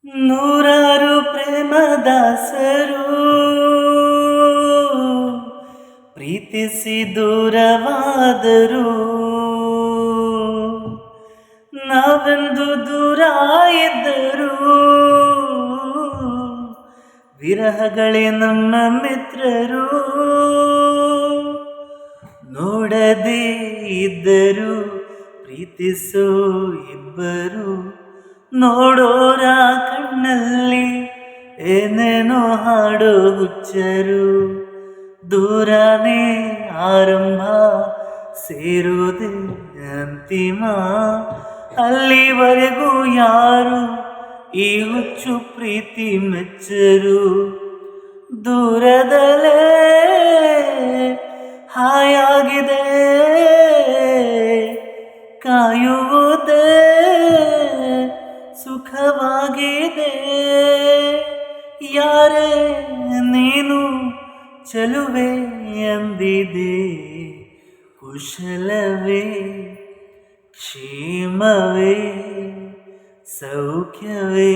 ನೂರಾರು ಪ್ರೇಮದಾಸರು ಪ್ರೀತಿಸಿ ದೂರವಾದರು, ನಾವೆಂದು ದೂರ ಇದ್ದರು. ವಿರಹಗಳೇ ನಮ್ಮ ಮಿತ್ರರು, ನೋಡದೇ ಇದ್ದರು ಪ್ರೀತಿಸೋ ಇಬ್ಬರು. ನೋಡೋರ ಕಣ್ಣಲ್ಲಿ ಏನೇನೋ ಹಾಡೋ ಹುಚ್ಚರು. ದೂರನೇ ಆರಂಭ, ಸೇರೋದೇ ಅಂತಿಮ. ಅಲ್ಲಿವರೆಗೂ ಯಾರು ಈ ಹುಚ್ಚು ಪ್ರೀತಿ ಮೆಚ್ಚರು. ದೂರದಲ್ಲೇ ಹಾಯಾಗಿದೆ ಕಾಯುವುದೇ ಸುಖವಾಗಿದೆ. ಯಾರೇ ನೀನು ಚಲುವೆ ಎಂದಿದೆ, ಕುಶಲವೇ ಕ್ಷೇಮವೇ ಸೌಖ್ಯವೇ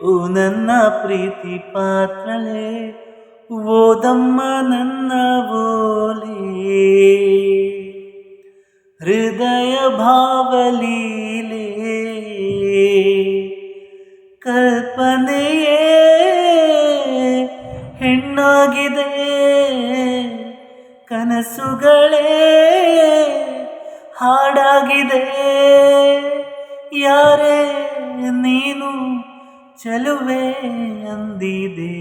ಓ ನನ್ನ ಪ್ರೀತಿ ಪಾತ್ರಳೆ, ಓದಮ್ಮ ನನ್ನ ಓಲೆ. ಹೃದಯ ಭಾವಲೀಲೆ ಕಲ್ಪನೆಯೇ ಹೆಣ್ಣಾಗಿದೆ, ಕನಸುಗಳೇ ಹಾಡಾಗಿದೆ. ಯಾರೇ ನೀನು ಚಲುವೆ ಅಂದಿದೆ.